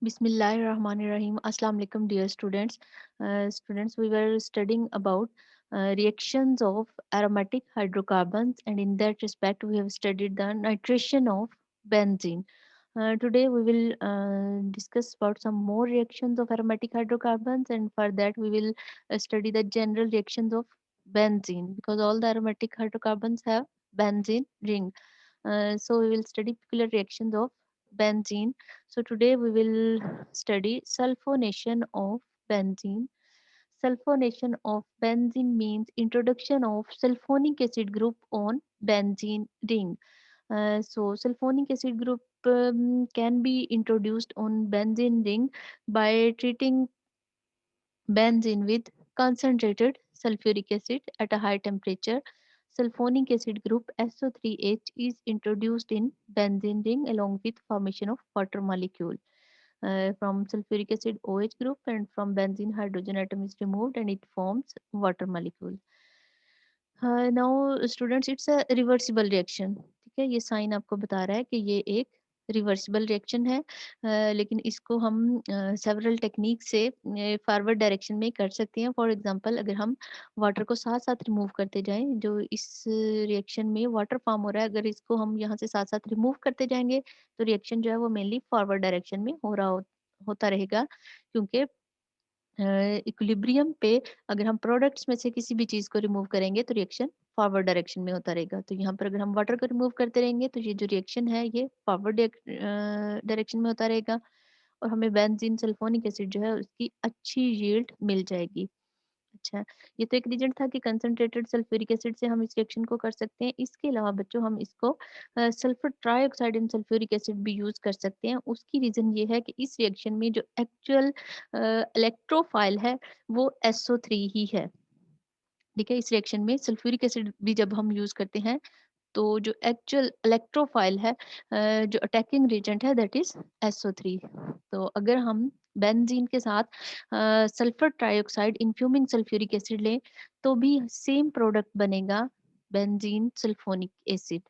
Bismillahirrahmanirrahim. Assalamu alaikum, dear students. We were studying about reactions of aromatic hydrocarbons, and in that respect, we have studied the nitration of benzene. Today, we will discuss about some more reactions of aromatic hydrocarbons, and for that, we will study the general reactions of benzene because all the aromatic hydrocarbons have benzene ring. So, we will study peculiar reactions of benzene. So today we will study sulfonation of benzene. Sulfonation of benzene means introduction of sulfonic acid group on benzene ring. So sulfonic acid group can be introduced on benzene ring by treating benzene with concentrated sulfuric acid at a high temperature. Sulfonic acid group SO3H is introduced in benzene ring along with formation of water molecule. From sulfuric acid OH group and from benzene hydrogen atom is removed and it forms water molecule. Now students it's a reversible reaction. ठीक है, ये sign आपको बता रहा है कि ये एक रिवर्सिबल रिएक्शन है। लेकिन इसको हम सेवरल टेक्निक से फॉरवर्ड डायरेक्शन में कर सकते हैं। फॉर एग्जांपल अगर हम वाटर को साथ साथ रिमूव करते जाएं, जो इस रिएक्शन में वाटर फॉर्म हो रहा है, अगर इसको हम यहाँ से साथ साथ रिमूव करते जाएंगे तो रिएक्शन जो है वो मेनली फॉरवर्ड डायरेक्शन में होता रहेगा, क्योंकि इक्विलिब्रियम पे अगर हम प्रोडक्ट्स में से किसी भी चीज को रिमूव करेंगे तो रिएक्शन फॉरवर्ड डायरेक्शन में होता रहेगा। तो यहाँ पर अगर हम वाटर को रिमूव करते रहेंगे तो ये जो रिएक्शन है ये फॉरवर्ड डायरेक्शन में होता रहेगा और हमें बेंजीन सल्फोनिक एसिड जो है उसकी अच्छी यील्ड मिल जाएगी। अच्छा, ये तो एक रीजन था कि कंसंट्रेटेड सल्फ्यूरिक एसिड से हम इस रिएक्शन को कर सकते हैं। इसके अलावा बच्चों हम इसको sulphur trioxide and sulphuric acid भी यूज कर सकते हैं। उसकी रीजन ये है कि इस रिएक्शन में जो एक्चुअल इलेक्ट्रोफाइल है वो SO3 ही है। ठीक है, इस रिएक्शन में सल्फ्यूरिक एसिड भी जब हम यूज करते हैं तो जो एक्चुअल इलेक्ट्रोफाइल है, जो अटैकिंग रेजेंट है, दैट इज SO3। तो अगर हम बेंजीन के साथ सल्फर ट्राइऑक्साइड इनफ्यूमिंग सल्फ्यूरिक एसिड लें तो भी सेम प्रोडक्ट बनेगा, बेंजीन सल्फोनिक एसिड।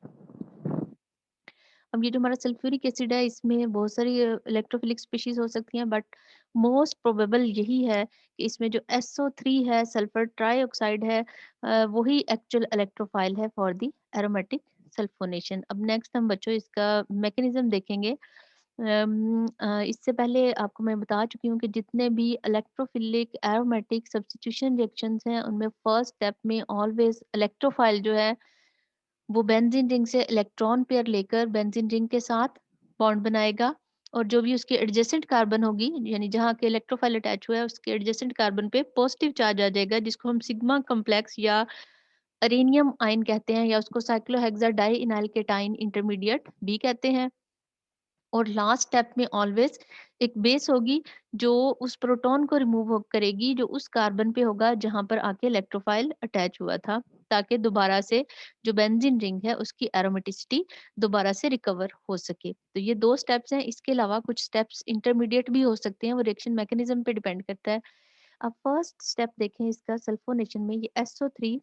अब ये जो हमारा सल्फ्यूरिक एसिड है इसमें बहुत सारी इलेक्ट्रोफिलिक स्पीशीज हो सकती हैं, बट मोस्ट प्रोबेबल यही है कि इसमें जो SO3 है, सल्फर ट्राइऑक्साइड है, वही एक्चुअल इलेक्ट्रोफाइल है फॉर द एरोमेटिक सल्फोनेशन। अब नेक्स्ट हम बच्चों इसका मैकेनिज्म देखेंगे। इससे पहले आपको मैं बता चुकी हूँ कि जितने भी इलेक्ट्रोफिलिक एरोमेटिक सब्स्टिट्यूशन रिएक्शंस हैं उनमें फर्स्ट स्टेप में ऑलवेज इलेक्ट्रोफाइल जो है वो बेंजीन रिंग से इलेक्ट्रॉन पेयर लेकर बेंजीन रिंग के साथ बॉन्ड बनाएगा और जो भी उसकी एडजेसेंट कार्बन होगी, यानी जहाँ के इलेक्ट्रोफाइल अटैच हुआ है उसके एडजेसेंट कार्बन पे पॉजिटिव चार्ज आ जाएगा, जिसको हम सिग्मा कॉम्प्लेक्स या अरेनियम आयन कहते हैं, या उसको साइक्लोहेक्सा डाई इनाइल केटाइन इंटरमीडिएट भी कहते हैं। और लास्ट स्टेप में ऑलवेज एक बेस होगी जो उस प्रोटॉन को रिमूव करेगी जो उस कार्बन पे होगा जहां पर आके इलेक्ट्रोफाइल अटैच हुआ था, ताकि दोबारा से जो बेंजीन रिंग है उसकी एरोमेटिसिटी दोबारा से रिकवर हो सके। तो ये दो स्टेप्स हैं, इसके अलावा कुछ स्टेप्स इंटरमीडिएट भी हो सकते हैं, वो रिएक्शन मैकेनिज्म पे डिपेंड करता है। अब फर्स्ट स्टेप देखें इसका सल्फोनेशन में। ये SO3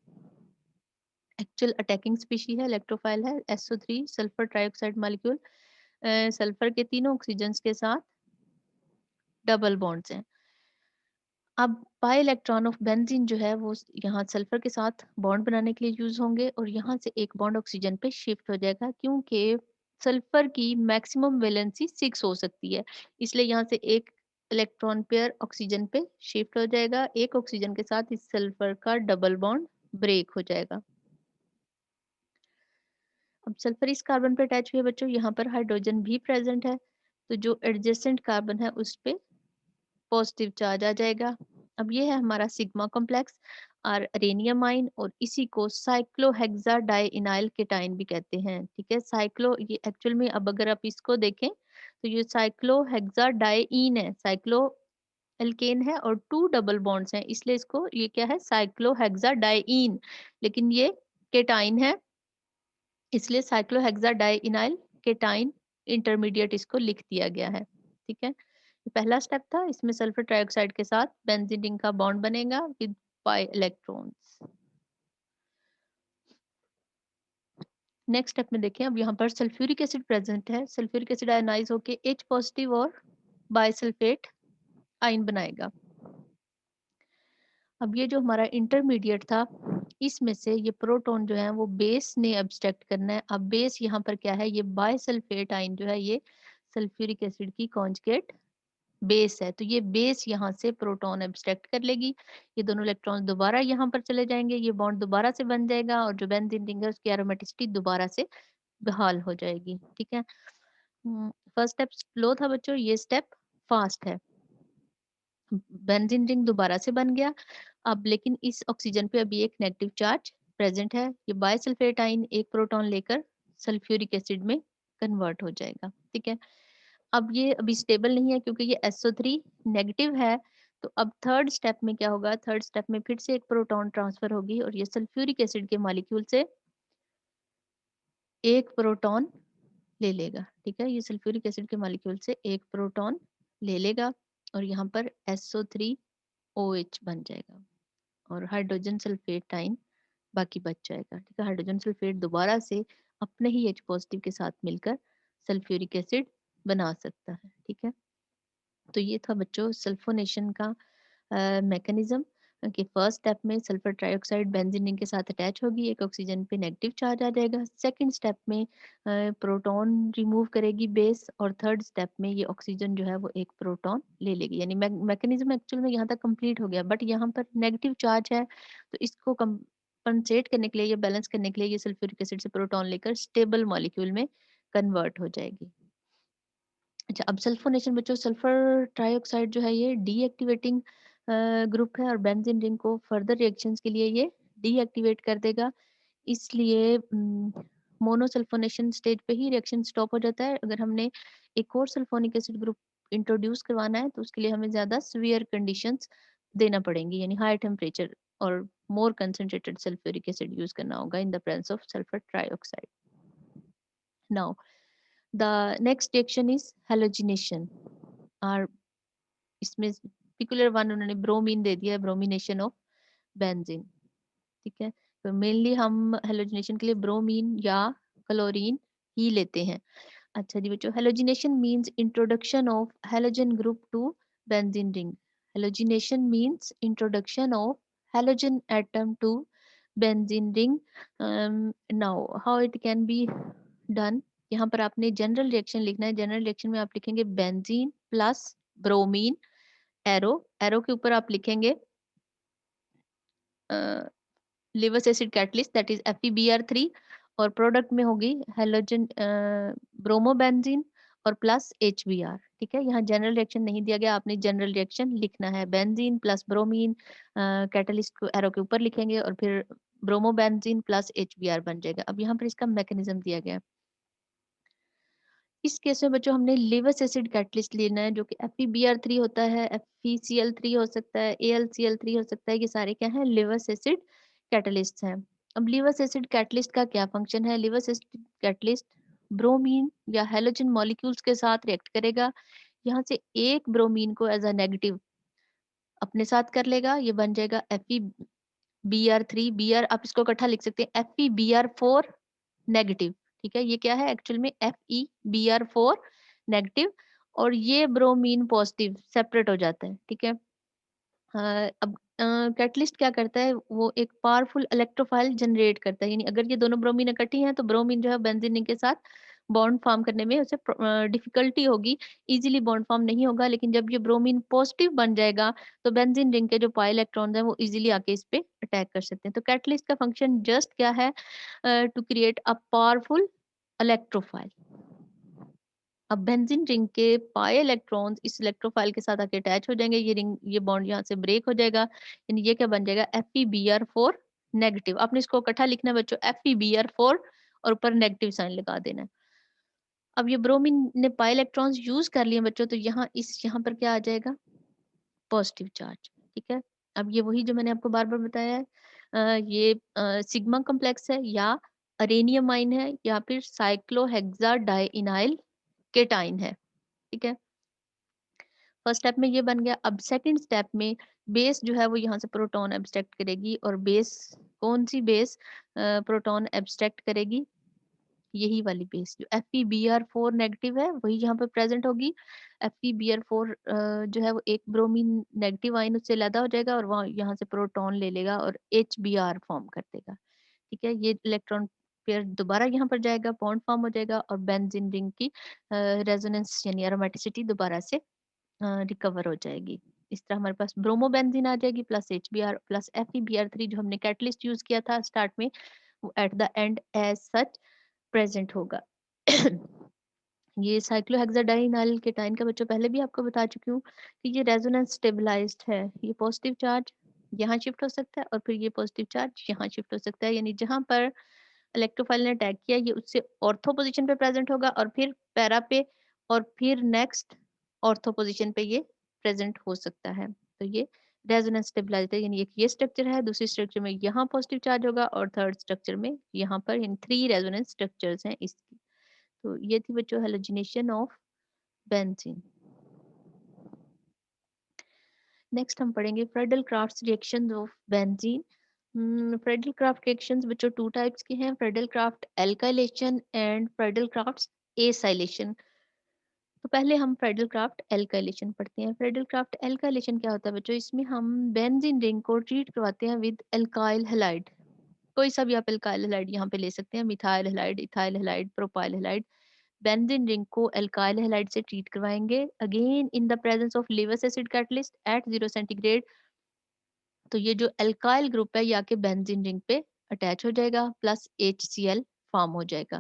एक्चुअल अटैकिंग स्पीशी है, इलेक्ट्रोफाइल है। SO3 sulphur trioxide molecule, sulphur के तीनों ऑक्सीजन्स के साथ डबल बॉन्ड्स हैं। अब पाई इलेक्ट्रॉन ऑफ बेंजीन जो है वो यहाँ सल्फर के साथ बॉन्ड बनाने के लिए यूज होंगे और यहाँ से एक बॉन्ड ऑक्सीजन पे शिफ्ट हो जाएगा, क्योंकि सल्फर की मैक्सिमम वैलेंसी 6 हो सकती है, इसलिए यहाँ से एक इलेक्ट्रॉन पेयर ऑक्सीजन पे शिफ्ट हो जाएगा। एक ऑक्सीजन के साथ इस सल्फर का डबल बॉन्ड ब्रेक हो जाएगा। अब सल्फर इस कार्बन पे अटैच हुए बच्चों, यहाँ पर हाइड्रोजन भी प्रेजेंट है, तो जो एडजेसेंट कार्बन है उस पे पॉजिटिव चार्ज आ जाएगा। अब ये है हमारा सिग्मा कॉम्प्लेक्स और अरेनियम आइन, और इसी को साइक्लोहेक्सा डाइइनाइल केटाइन भी कहते हैं। ठीक है, साइक्लो ये एक्चुअल में, अब अगर आप इसको देखें तो ये साइक्लोहेक्सा डाइइन है, साइक्लो एल्केन है और 2 डबल बॉन्ड्स हैं, इसलिए इसको ये क्या है, साइक्लोहेक्सा डाइइन, लेकिन ये केटाइन है इसलिए साइक्लोहेक्सा डाइइनाइल केटाइन इंटरमीडिएट इसको लिख दिया गया है। ठीक है, ये पहला स्टेप था, इसमें सल्फर ट्राइऑक्साइड के साथ बेंजीन रिंग का बॉन्ड बनेगा with pi electrons. Next step में देखें, अब यहाँ पर सल्फ्यूरिक एसिड प्रेजेंट है, सल्फ्यूरिक एसिड आयनाइज होके H पॉजिटिव और बाइसल्फेट आयन बनाएगा। अब ये जो हमारा इंटरमीडिएट था, इसमें से ये प्रोटॉन जो है वो बेस ने एब्स्ट्रैक्ट करना है। अब बेस यहाँ पर क्या है, ये बाइसल्फेट आयन जो है ये सल्फ्यूरिक एसिड की कॉन्जुगेट बेस है। तो ये बेस यहाँ से प्रोटॉन एब्स्ट्रैक्ट कर लेगी, ये दोनों इलेक्ट्रॉन दोबारा यहाँ पर चले जाएंगे, ये बॉन्ड दोबारा से बन जाएगा और जो बेंजीन रिंग है उसकी एरोमेटिसिटी दोबारा से बहाल हो जाएगी। ठीक है, फर्स्ट स्टेप स्लो था बच्चों, ये स्टेप फास्ट है। बेंजीन रिंग दोबारा से बन गया। अब लेकिन इस ऑक्सीजन पे अभी एक नेगेटिव चार्ज प्रेजेंट है, ये बाइसल्फेट आयन एक प्रोटॉन लेकर सल्फ्यूरिक एसिड में कन्वर्ट हो जाएगा। ठीक है, अब ये अभी स्टेबल नहीं है क्योंकि ये SO3 नेगेटिव है। तो अब थर्ड स्टेप में क्या होगा, थर्ड स्टेप में फिर से एक प्रोटॉन ट्रांसफर होगी और ये सल्फ्यूरिक एसिड के मॉलिक्यूल से एक प्रोटॉन ले लेगा। ठीक है, ये सल्फ्यूरिक एसिड के मॉलिक्यूल से एक प्रोटॉन ले लेगा और यहाँ पर SO3OH बन जाएगा और हाइड्रोजन सल्फेट आयन बाकी बच जाएगा। ठीक है, हाइड्रोजन सल्फेट दोबारा से अपने ही H पॉजिटिव के साथ मिलकर सल्फ्यूरिक एसिड बना सकता है। ठीक है, तो ये था बच्चों सल्फोनेशन का मैकेनिज्म कि फर्स्ट स्टेप में सल्फर ट्राइऑक्साइड बेंजीन रिंग के साथ अटैच होगी, एक ऑक्सीजन पे नेगेटिव चार्ज आ जाएगा। सेकंड स्टेप में प्रोटॉन रिमूव करेगी बेस और थर्ड स्टेप में ये ऑक्सीजन जो है वो एक प्रोटॉन ले लेगी। यानी मैकेनिज्म एक्चुअल में यहाँ तक कंप्लीट हो गया, बट यहाँ पर नेगेटिव चार्ज है तो इसको कंपनसेट करने के लिए या बैलेंस करने के लिए ये सल्फ्यूरिक एसिड से प्रोटॉन लेकर स्टेबल मॉलिक्यूल में कन्वर्ट हो जाएगी। अच्छा, अब सल्फोनेशन बच्चों, सल्फर ट्राइऑक्साइड जो है ये डीएक्टिवेटिंग ग्रुप है और बेंजीन रिंग को फर्दर रिएक्शंस के लिए ये डीएक्टिवेट कर देगा। इसलिए मोनोसल्फोनेशन स्टेज पे ही रिएक्शन स्टॉप हो जाता है। अगर हमने एक और सल्फोनिक एसिड ग्रुप इंट्रोड्यूस करवाना है तो उसके लिए हमें ज्यादा सीवियर कंडीशंस देना पड़ेंगी, यानी हाई टेम्परेचर और मोर कंसंट्रेटेड सल्फ्यूरिक एसिड यूज करना होगा इन the presence of sulphur trioxide. Now the next reaction is halogenation और इसमें पर्टिकुलर वन उन्होंने ब्रोमीन दे दिया है, ब्रोमिनेशन ऑफ बेंजीन। ठीक है, तो मेनली हम हेलोजिनेशन के लिए ब्रोमीन या क्लोरीन ही लेते हैं। अच्छा जी बच्चों, halogenation means introduction of halogen group to benzene ring. Halogenation means introduction of halogen atom to benzene ring. Now how it can be done, यहाँ पर आपने जनरल रिएक्शन लिखना है। जनरल रिएक्शन में आप लिखेंगे benzene plus bromine, arrow arrow के ऊपर आप लिखेंगे lives acid catalyst that is FeBr3 और प्रोडक्ट में होगी हेलोजन ब्रोमोबेंजीन और प्लस HBr। ठीक है, यहाँ जनरल रिएक्शन नहीं दिया गया, आपने जनरल रिएक्शन लिखना है। बेंजीन प्लस ब्रोमीन, कैटलिस्ट को एरो के ऊपर लिखेंगे और फिर ब्रोमोबेंजीन प्लस HBr बन जाएगा। अब यहाँ पर इसका मैकेनिज्म दिया गया है। इस केस में बच्चों हमने लिवस एसिड कैटलिस्ट लेना है जो कि FeBr3 होता है, FeCl3 हो सकता है, AlCl3 हो सकता है। ये सारे क्या है, लिवस एसिड कैटलिस्ट हैं। अब लिवस एसिड कैटलिस्ट का क्या फंक्शन है, लिवस एसिड कैटलिस्ट ब्रोमीन या हेलोजन मॉलिक्यूल्स के साथ रिएक्ट करेगा। यहाँ से एक ब्रोमीन को एज अ नेगेटिव अपने साथ कर लेगा, ये बन जाएगा FeBr3। Br आप इसको इकट्ठा लिख सकते हैं, FeBr4 नेगेटिव। ठीक है, ये क्या है एक्चुअल में FeBr4 नेगेटिव और ये ब्रोमीन पॉजिटिव सेपरेट हो जाता है। ठीक है, अब कैटलिस्ट क्या करता है, वो एक पावरफुल इलेक्ट्रोफाइल जनरेट करता है। यानी अगर ये दोनों ब्रोमीन इकट्ठी हैं तो ब्रोमीन जो है बेंजीन रिंग के साथ बॉन्ड फॉर्म करने में उसे डिफिकल्टी होगी, इजीली बॉन्ड फॉर्म नहीं होगा। लेकिन जब ये ब्रोमीन पॉजिटिव बन जाएगा तो बेंजीन रिंग के जो पाई इलेक्ट्रॉन्स हैं वो इजीली आके इस पे अटैक कर सकते हैं। तो कैटलिस्ट का फंक्शन जस्ट क्या है, to create a powerful electrophile. अब बेंजीन रिंग के पाई इलेक्ट्रॉन्स इस इलेक्ट्रोफाइल के साथ आके अटैच हो जाएंगे, ये रिंग ये बॉन्ड यहाँ से ब्रेक हो जाएगा, यानी ये क्या बन जाएगा, FeBr4 नेगेटिव। आपने इसको इकट्ठा लिखना है बच्चों, FeBr4 और ऊपर नेगेटिव साइन लगा देना है। अब ये ब्रोमीन ने पाई इलेक्ट्रॉन्स यूज कर लिए बच्चों, तो यहाँ पर क्या आ जाएगा, पॉजिटिव चार्ज। ठीक है, अब ये वही जो मैंने आपको बार बार बताया है, ये सिग्मा कॉम्प्लेक्स है या अरेनियम आइन है या फिर साइक्लोहेक्साडाइइनाइल केटाइन है। ठीक है, फर्स्ट स्टेप में ये बन गया। अब सेकंड स्टेप में बेस जो है वो यहाँ से प्रोटॉन एब्स्ट्रैक्ट करेगी और बेस कौन सी बेस प्रोटॉन एब्स्ट्रैक्ट करेगी, यही वाली बेस जो FeBr4 नेगेटिव है वही यहाँ पे प्रेजेंट होगी। FeBr4 जो है वो एक ब्रोमीन नेगेटिव आयन उससे लैदा हो जाएगा और वहाँ यहाँ से प्रोटॉन ले लेगा और HBr फॉर्म कर देगा। ठीक है, ये इलेक्ट्रॉन पेयर दोबारा यहाँ पर जाएगा, बॉन्ड फॉर्म हो जाएगा और बेंजीन रिंग की रेजोनेंस यानी एरोमेटिसिटी दोबारा से रिकवर हो जाएगी। इस तरह हमारे पास ब्रोमोबेंजीन आ जाएगी प्लस HBr प्लस FeBr3 जो हमने कैटलिस्ट यूज किया था स्टार्ट में, वो at the end as such present होगा। ये साइक्लोहेक्साडाइनाइल केटाइन का बच्चों पहले भी आपको बता चुकी हूँ कि ये रेजोनेंस स्टेबलाइज्ड है। ये पॉजिटिव चार्ज यहाँ शिफ्ट हो सकता है और फिर ये पॉजिटिव चार्ज यहाँ शिफ्ट हो सकता है, यानी जहां पर इलेक्ट्रोफाइल ने अटैक किया ये उससे ऑर्थो पोजीशन पे प्रेजेंट होगा और फिर पैरा पे और फिर नेक्स्ट ऑर्थो पोजीशन पे ये प्रेजेंट हो सकता है। तो ये रेजोनेंस स्टेबलाइज्ड है, यानी एक ये स्ट्रक्चर है, दूसरी स्ट्रक्चर में यहाँ पॉजिटिव चार्ज होगा और थर्ड स्ट्रक्चर में यहाँ पर इन 3 रेजोनेंस स्ट्रक्चर्स हैं इसकी। तो ये थी बच्चों हेलोजिनेशन ऑफ बेंजीन। नेक्स्ट हम पढ़ेंगे Friedel craft reactions of benzene. Friedel craft reactions बच्चों 2 टाइप्स के हैं, Friedel craft alkylation and Friedel Crafts acylation. तो पहले हम फ्रेडल क्राफ्ट एल्काइलेशन पढ़ते हैं। फ्रेडल क्राफ्ट एल्काइलेशन क्या होता है बच्चों, इसमें हम बेंजीन रिंग को ट्रीट करवाते हैं विद एल्काइल हैलाइड। कोई सा भी आप एल्काइल हैलाइड यहाँ पे ले सकते हैं, methyl halide, ethyl halide, propyl halide. Benzene ring को एल्काइल हैलाइड से ट्रीट करवाएंगे again in the presence of Lewis acid catalyst at 0 centigrade. तो ये जो एल्काइल ग्रुप है ये आके बेंजीन रिंग पे अटैच हो जाएगा प्लस HCl फॉर्म हो जाएगा।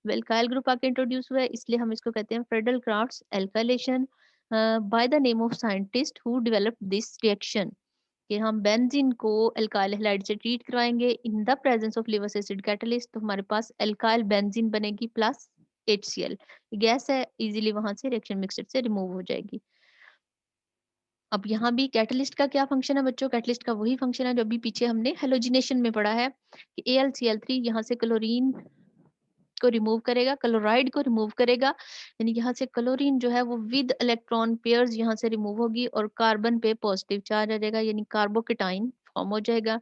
अब एल्काइल ग्रुप आके इंट्रोड्यूस हुआ है इसलिए हम इसको कहते हैं Friedel crafts alkylation by the name of scientist who developed this reaction. कि हम बेंजीन को एल्काइल हैलाइड से ट्रीट करवाएंगे इन the presence of Lewis acid catalyst, तो हमारे पास एल्काइल बेंजीन बनेगी प्लस HCl। गैस है, इजीली वहां से रिएक्शन मिक्सर से रिमूव हो जाएगी। अब यहाँ भी कैटलिस्ट का क्या फंक्शन है बच्चों, कैटलिस्ट का वही फंक्शन है जो अभी पीछे हमने हेलोजिनेशन में पढ़ा है कि AlCl3 यहाँ से क्लोरीन को रिमूव करेगा, क्लोराइड को रिमूव करेगा, यानी यहाँ से क्लोरीन जो है वो विद इलेक्ट्रॉन पेयर्स यहाँ से रिमूव होगी और कार्बन पे पॉजिटिव चार्ज आ जाएगा, यानी कार्बोकेटाइन फॉर्म हो जाएगा।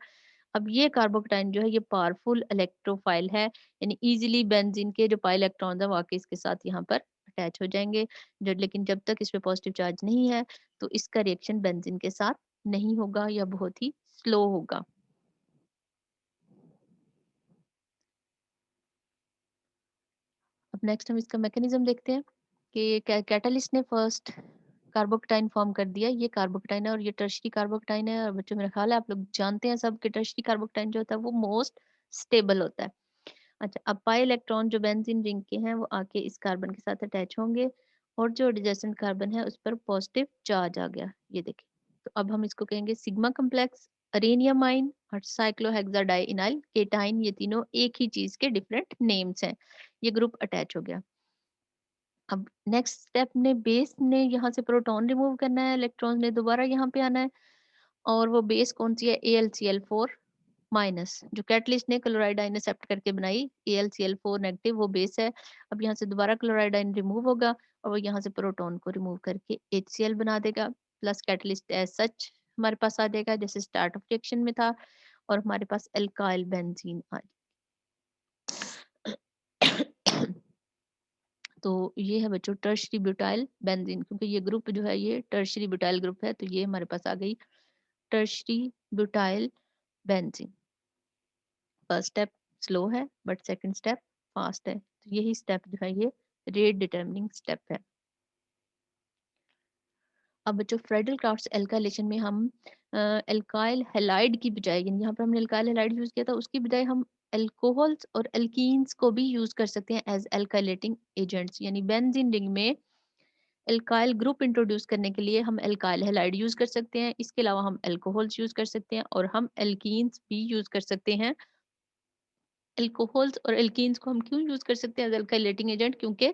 अब ये कार्बोकेटाइन जो है ये पावरफुल इलेक्ट्रोफाइल है, यानी इजीली बेंजीन के जो पाई इलेक्ट्रॉन्स है वो आके इसके साथ यहाँ पर अटैच हो जाएंगे। जो लेकिन जब तक इस पे पॉजिटिव चार्ज नहीं है तो इसका रिएक्शन बेंजीन के साथ नहीं होगा या बहुत ही स्लो होगा। अब नेक्स्ट हम इसका मैकेनिज्म देखते हैं कि कैटलिस्ट ने फर्स्ट कार्बोकेटाइन फॉर्म कर दिया, ये कार्बोकेटाइन है और ये टर्शरी कार्बोकेटाइन है। और बच्चों मेरा ख्याल है आप लोग जानते हैं सब कि टर्शरी कार्बोकेटाइन जो होता है वो मोस्ट स्टेबल होता है। अच्छा, अब पाई इलेक्ट्रॉन जो बेंजीन रिंग के हैं वो आके इस कार्बन के साथ अटैच होंगे और जो एडजेसेंट कार्बन है उस पर पॉजिटिव चार्ज आ गया, ये देखिए। तो अब हम इसको कहेंगे सिग्मा कम्प्लेक्स, अरेनियमाइन और साइक्लोहेक्साडाइइनाइल केटाइन, ये तीनों एक ही चीज के डिफरेंट नेम्स हैं। ये ग्रुप अटैच हो गया। अब नेक्स्ट स्टेप ने बेस ने यहाँ से प्रोटॉन रिमूव करना है, इलेक्ट्रॉन ने दोबारा यहाँ पे आना है और वो बेस कौन सी है, AlCl4 माइनस, जो कैटलिस्ट ने क्लोराइड आयन एक्सेप्ट करके बनाई AlCl4 नेगेटिव वो बेस है। अब यहाँ से दोबारा क्लोराइड आयन रिमूव होगा और वो यहाँ से प्रोटॉन को रिमूव करके HCl बना देगा प्लस कैटलिस्ट एज सच हमारे पास आ जाएगा जैसे स्टार्ट ऑफ रिएक्शन में था और हमारे पास एल्काइल बेंजीन आ तो ये है बच्चों टर्शरी ब्यूटाइल बेंजीन, क्योंकि ये ग्रुप जो है ये टर्शरी ब्यूटाइल ग्रुप है तो ये हमारे पास आ गई tertiary butyl benzene. First step slow है बट सेकंड स्टेप फास्ट है, तो यही स्टेप जो है ये रेट डिटरमिनिंग स्टेप है। अब बच्चों फ्रेडल क्राफ्ट्स एल्काइलेशन में हम एल्काइल हैलाइड की बजाय, यानी यहाँ पर हमने एल्काइल हैलाइड यूज किया था उसकी बजाय हम एल्कोहल्स और एल्कीन्स को भी यूज कर सकते हैं एज एल्काइलेटिंग एजेंट्स, यानी बेंजीन रिंग में एल्काइल ग्रुप इंट्रोड्यूस करने के लिए हम एल्काइल हैलाइड यूज कर सकते हैं। इसके अलावा हम एल्कोहल्स यूज कर सकते हैं और हम एल्कीन्स भी यूज कर सकते हैं। एल्कोहल्स और एल्कीन्स को हम क्यों यूज कर सकते हैं एज एल्काइलेटिंग एजेंट, क्योंकि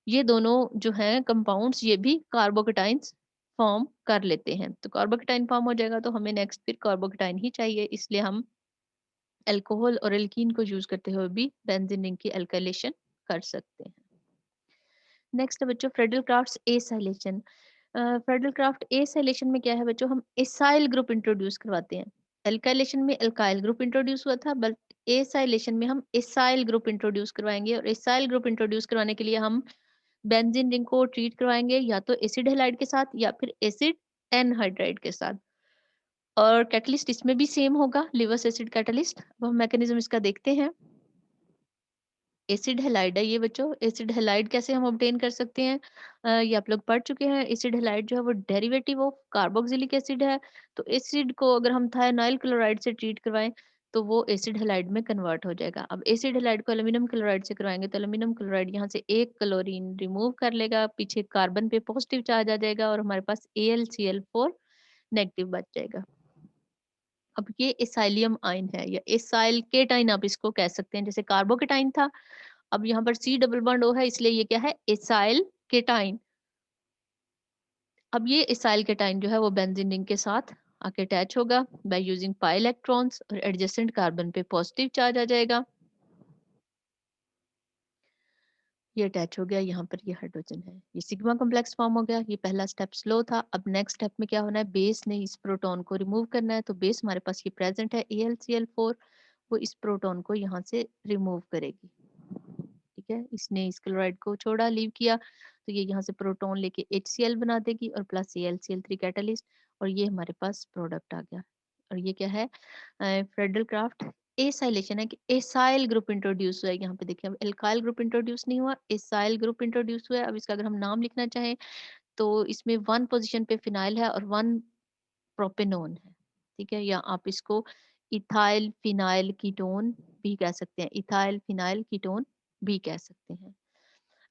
ये दोनों जो हैं कंपाउंड्स ये भी कार्बोकेटाइंस फॉर्म कर लेते हैं। तो कार्बोकेटाइन फॉर्म हो जाएगा तो हमें नेक्स्ट फिर कार्बोकेटाइन ही चाहिए, इसलिए हम अल्कोहल और एल्कीन को यूज करते हुए भी बेंजीन रिंग की एल्काइलेशन कर सकते हैं। नेक्स्ट है बच्चों Friedel crafts acylation. Friedel Crafts acylation में क्या है बच्चों, हम एसाइल ग्रुप इंट्रोड्यूस करवाते हैं। एल्काइलेशन में एल्काइल ग्रुप इंट्रोड्यूस हुआ था बट एसाइलेशन में हम एसाइल ग्रुप इंट्रोड्यूस करवाएंगे, और एसाइल ग्रुप इंट्रोड्यूस करवाने के लिए हम बेंजीन रिंग को ट्रीट करवाएंगे या तो एसिड हैलाइड के साथ या फिर एसिड एनहाइड्राइड के साथ। और कैटलिस्ट इसमें भी सेम होगा, लिवर्स एसिड कैटलिस्ट। अब हम मैकेनिज्म इसका देखते हैं। एसिड हैलाइड है ये बच्चों। एसिड हैलाइड कैसे हम ऑब्टेन कर सकते हैं, ये आप लोग पढ़ चुके हैं। एसिड हैलाइड जो है वो डेरिवेटिव ऑफ कार्बोक्सिलिक एसिड है। तो एसिड को अगर हम थायोनाइल क्लोराइड से ट्रीट करवाएं तो वो एसिड हैलाइड में कन्वर्ट हो जाएगा। अब एसिड हैलाइड को एल्यूमिनियम क्लोराइड से करवाएंगे तो एल्यूमिनियम क्लोराइड यहाँ से एक क्लोरीन रिमूव कर लेगा, पीछे कार्बन पे पॉजिटिव चार्ज आ जाएगा और हमारे पास AlCl4 नेगेटिव बच जाएगा। अब ये एसाइलियम आयन है या एसाइल केटाइन आप इसको कह सकते हैं, जैसे कार्बोकेटाइन था। अब यहाँ पर C डबल बॉन्ड O है, इसलिए ये क्या है, एसाइल केटाइन। अब ये एसाइल केटाइन जो है वो बेंजीन रिंग के साथ आके अटैच होगा बाय यूजिंग पाई इलेक्ट्रॉन्स, और एडजेसेंट कार्बन पे पॉजिटिव चार्ज आ जाएगा। ये अटैच हो गया, यहाँ पर ये हाइड्रोजन है, ये सिग्मा कॉम्प्लेक्स फॉर्म हो गया। ये पहला स्टेप स्लो था। अब नेक्स्ट स्टेप में क्या होना है, बेस ने इस प्रोटॉन को रिमूव करना है। तो बेस हमारे पास ये प्रेजेंट है AlCl4, वो इस प्रोटॉन को यहाँ से रिमूव करेगी। ठीक है, इसने इस क्लोराइड को छोड़ा, लीव किया, तो ये यहाँ से प्रोटॉन लेके HCl बना देगी और प्लस AlCl3 कैटलिस्ट, और ये हमारे पास प्रोडक्ट आ गया। और ये क्या है, फ्रेडल क्राफ्ट एसाइलेशन है कि एसाइल ग्रुप इंट्रोड्यूस हुआ है। यहाँ पे देखिए अब एल्काइल ग्रुप इंट्रोड्यूस नहीं हुआ, एसाइल ग्रुप इंट्रोड्यूस हुआ है। अब इसका अगर हम नाम लिखना चाहें तो इसमें 1 पोजीशन पे फिनाइल है और 1 प्रोपेनोन है। ठीक है, या आप इसको इथाइल फिनाइल कीटोन भी कह सकते हैं, इथाइल फिनाइल कीटोन भी कह सकते हैं।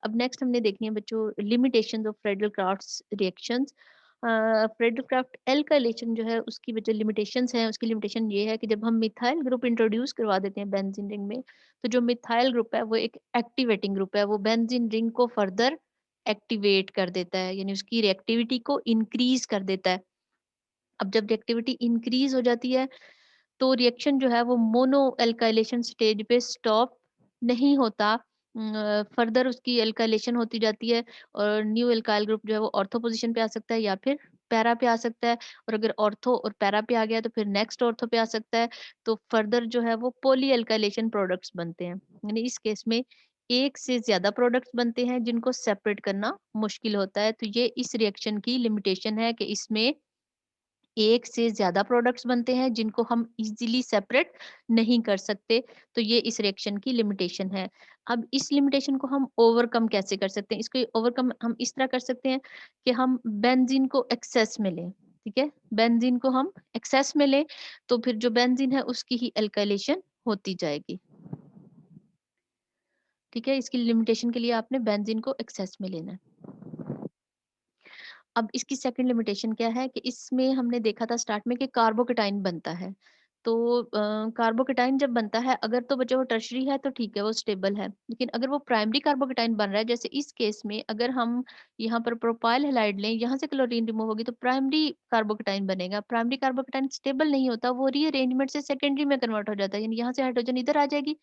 अब नेक्स्ट हमने देखनी है बच्चों limitations of Friedel crafts reactions. Friedel craft alkylation जो है उसकी जो लिमिटेशंस हैं, उसकी लिमिटेशन ये है कि जब हम मिथाइल ग्रुप इंट्रोड्यूस करवा देते हैं बेंजीन रिंग में, तो जो मिथाइल ग्रुप है वो एक एक्टिवेटिंग ग्रुप है, वो बेंजीन रिंग को फर्दर एक्टिवेट कर देता है, यानी उसकी रिएक्टिविटी को इंक्रीज कर देता है। अब जब रिएक्टिविटी इंक्रीज हो जाती है तो रिएक्शन जो है वो मोनो एल्काइलेशन स्टेज पे स्टॉप नहीं होता, फर्दर उसकी एल्काइलेशन होती जाती है और न्यू एल्काइल ग्रुप जो है वो ऑर्थो पोजीशन पे आ सकता है या फिर पैरा पे आ सकता है। और अगर ऑर्थो और पैरा पे आ गया तो फिर नेक्स्ट ऑर्थो पे आ सकता है। तो फर्दर जो है वो पॉली एल्काइलेशन प्रोडक्ट्स बनते हैं, यानी इस केस में एक से ज्यादा प्रोडक्ट्स बनते हैं जिनको सेपरेट करना मुश्किल होता है। तो ये इस रिएक्शन की लिमिटेशन है कि इसमें एक से ज्यादा प्रोडक्ट्स बनते हैं जिनको हम इजीली सेपरेट नहीं कर सकते। तो ये इस रिएक्शन की लिमिटेशन है। अब इस लिमिटेशन को हम ओवरकम कैसे कर सकते हैं, इसको ओवरकम हम इस तरह कर सकते हैं कि हम बेंजीन को एक्सेस में लें। ठीक है, बेंजीन को हम एक्सेस में लें तो फिर जो बेंजीन है उसकी ही एल्काइलेशन होती जाएगी। ठीक है, इसकी लिमिटेशन के लिए आपने बेंजीन को एक्सेस में लेना है। अब इसकी सेकंड लिमिटेशन क्या है कि इसमें हमने देखा था स्टार्ट में कि कार्बोकेटाइन बनता है। तो कार्बोकेटाइन जब बनता है, अगर तो बच्चों वो टर्शरी है तो ठीक है, वो स्टेबल है। लेकिन अगर वो प्राइमरी कार्बोकेटाइन बन रहा है, जैसे इस केस में अगर हम यहाँ पर प्रोपाइल हैलाइड लें, यहाँ से क्लोरीन रिमूव होगी तो प्राइमरी कार्बोकेटाइन बनेगा। प्राइमरी कार्बोकेटाइन स्टेबल नहीं होता, वो रीअरेंजमेंट से सेकेंडरी में कन्वर्ट हो जाता है, यानी यहाँ से हाइड्रोजन इधर आ जाएगी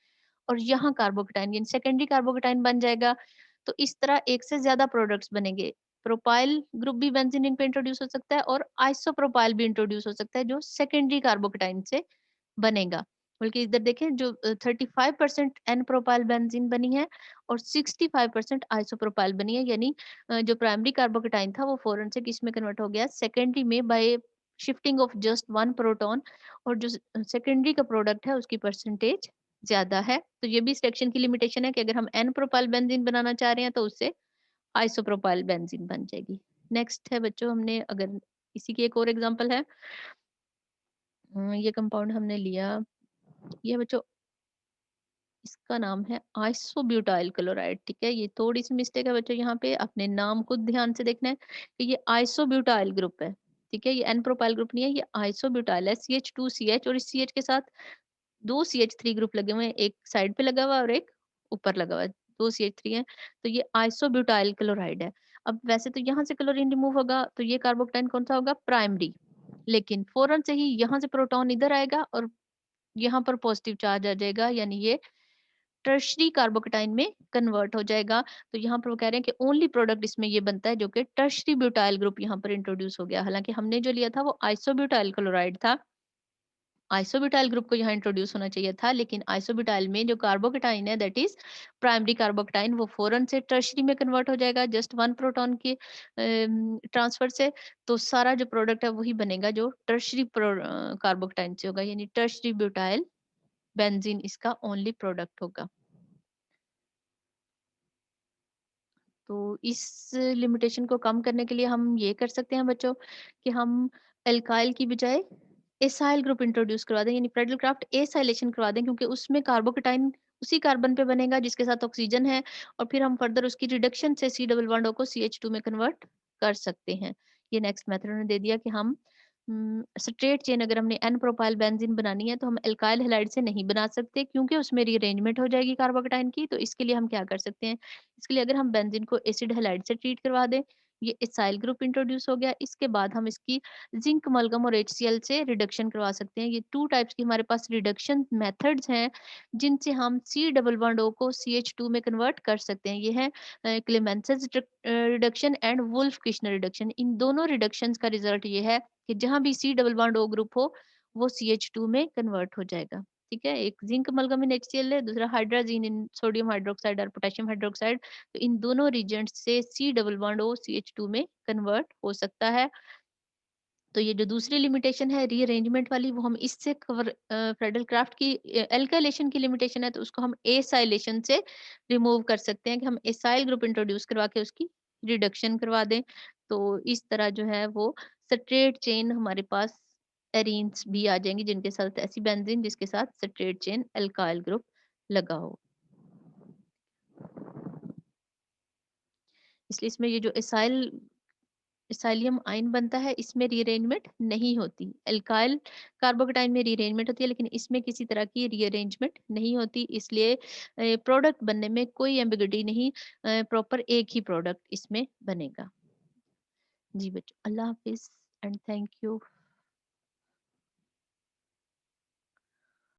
और यहाँ कार्बोकेटाइन यानी सेकेंडरी कार्बोकेटाइन बन जाएगा। तो इस तरह एक से ज्यादा प्रोडक्ट्स बनेंगे। प्रोपाइल ग्रुप भी बेंजीन रिंग पे इंट्रोड्यूस हो सकता है और आइसोप्रोपाइल भी इंट्रोड्यूस हो सकता है जो सेकेंडरी कार्बोकेटाइन से बनेगा। बल्कि इधर देखें जो 35% एन प्रोपाइल बेंजीन बनी है और 65% आइसोप्रोपाइल बनी है, यानी जो प्राइमरी कार्बोकेटाइन था वो फौरन से किस में कन्वर्ट हो गया, सेकेंडरी में, bye shifting of just 1 proton. और जो सेकेंडरी का प्रोडक्ट है उसकी परसेंटेज ज्यादा है। तो ये भी इस रिएक्शन की लिमिटेशन है कि अगर हम एन प्रोपाइल बेंजीन बनाना चाह रहे हैं तो उससे आइसोप्रोपाइल बेंजीन बन जाएगी। नेक्स्ट है बच्चों, हमने अगर इसी की एक और एग्जांपल है, ये कंपाउंड हमने लिया, ये बच्चों इसका नाम है आइसोब्यूटाइल क्लोराइड। ठीक है, ये थोड़ी सी मिस्टेक है बच्चों, यहाँ पे अपने नाम को ध्यान से देखना है कि ये आइसोब्यूटाइल ग्रुप है। ठीक है, ये एन प्रोपाइल ग्रुप नहीं है, ये आइसोब्यूटाइल है, CH2CH, और इस CH के साथ 2 CH3 ग्रुप लगे हुए हैं, एक साइड पे लगा हुआ है और एक ऊपर लगा हुआ है, 2 CH3 है। तो ये आइसोब्यूटाइल क्लोराइड है। अब वैसे तो यहाँ से क्लोरीन रिमूव होगा तो ये कार्बोकेटाइन कौन सा होगा, प्राइमरी। लेकिन फौरन से ही यहाँ से प्रोटॉन इधर आएगा और यहाँ पर पॉजिटिव चार्ज आ जाएगा, यानी ये टर्शरी कार्बोकेटाइन में कन्वर्ट हो जाएगा। तो यहाँ पर वो कह रहे हैं कि ओनली प्रोडक्ट इसमें ये बनता है जो कि टर्शरी ब्यूटाइल ग्रुप यहाँ पर इंट्रोड्यूस हो गया। हालांकि हमने जो लिया था वो आइसोब्यूटाइल क्लोराइड था, आइसोब्यूटाइल ग्रुप को यहाँ इंट्रोड्यूस होना चाहिए था, लेकिन आइसोब्यूटाइल में जो कार्बोकेटाइन है दैट इज प्राइमरी कार्बोकेटाइन, वो फौरन से टर्शरी में कन्वर्ट हो जाएगा जस्ट 1 प्रोटॉन के ट्रांसफर से। तो सारा जो प्रोडक्ट है वही बनेगा जो टर्शरी कार्बोकेटाइन से होगा, यानी टर्शरी ब्यूटाइल बेंजीन इसका ओनली प्रोडक्ट होगा। तो इस लिमिटेशन को कम करने के लिए हम ये कर सकते हैं बच्चों कि हम एल्काइल की बजाय एसाइल ग्रुप इंट्रोड्यूस करवा दें, यानी प्रेडल क्राफ्ट एसाइलेशन करवा दें, क्योंकि उसमें कार्बोकेटाइन उसी कार्बन पे बनेगा जिसके साथ ऑक्सीजन है, और फिर हम फर्दर उसकी रिडक्शन से सी डबल बॉन्ड को CH2 में कन्वर्ट कर सकते हैं। ये नेक्स्ट मेथड उन्होंने दे दिया कि हम स्ट्रेट चेन अगर हमने एन प्रोपाइल बेंजीन बनानी है तो हम एल्काइल हैलाइड से नहीं बना सकते, क्योंकि उसमें रीअरेंजमेंट हो जाएगी कार्बोकेटाइन की। तो इसके लिए हम क्या कर सकते हैं, इसके लिए अगर हम बेंजीन को एसिड हैलाइड से ट्रीट करवा दें, ये इथाइल ग्रुप इंट्रोड्यूस हो गया। इसके बाद हम इसकी जिंक अमलगम और HCl से रिडक्शन करवा सकते हैं। ये 2 टाइप्स की हमारे पास रिडक्शन मेथड्स हैं जिनसे हम C डबल बॉन्ड O को CH2 में कन्वर्ट कर सकते हैं। ये है Clemmensen reduction and Wolff Kishner reduction. इन दोनों रिडक्शंस का रिजल्ट ये है कि जहां भी C double bond O group हो वो CH2 में कन्वर्ट हो जाएगा। ठीक है, एक जिंक अमलगम इन HCl है, दूसरा हाइड्राजीन इन सोडियम हाइड्रोक्साइड और पोटेशियम हाइड्रोक्साइड। तो इन दोनों रीजेंट्स से C double bond O CH2 में कन्वर्ट हो सकता है। तो ये जो दूसरी लिमिटेशन है रीअरेंजमेंट वाली, वो हम इससे कवर फ्रेडल क्राफ्ट की एल्काइलेशन की लिमिटेशन है, तो उसको हम एसाइलेशन से रिमूव कर सकते हैं कि हम एसाइल ग्रुप इंट्रोड्यूस करवा के उसकी रिडक्शन करवा दें। तो इस तरह जो है वो स्ट्रेट चेन हमारे पास एरीन्स भी आ जाएंगी जिनके साथ ऐसी बेंजीन जिसके साथ स्ट्रेट चेन एल्काइल ग्रुप लगा हो। इसलिए इसमें ये जो एसाइल इसाइलियम आयन बनता है इसमें रीअरेंजमेंट नहीं होती। एल्काइल कार्बोकेटाइन में रीअरेंजमेंट होती है, लेकिन इसमें किसी तरह की रीअरेंजमेंट नहीं होती। इसलिए प्रोडक्ट बनने में कोई एम्बिग्युइटी नहीं, प्रॉपर एक ही प्रोडक्ट इसमें बनेगा। जी बच्चों, अल्लाह हाफिज एंड थैंक यू।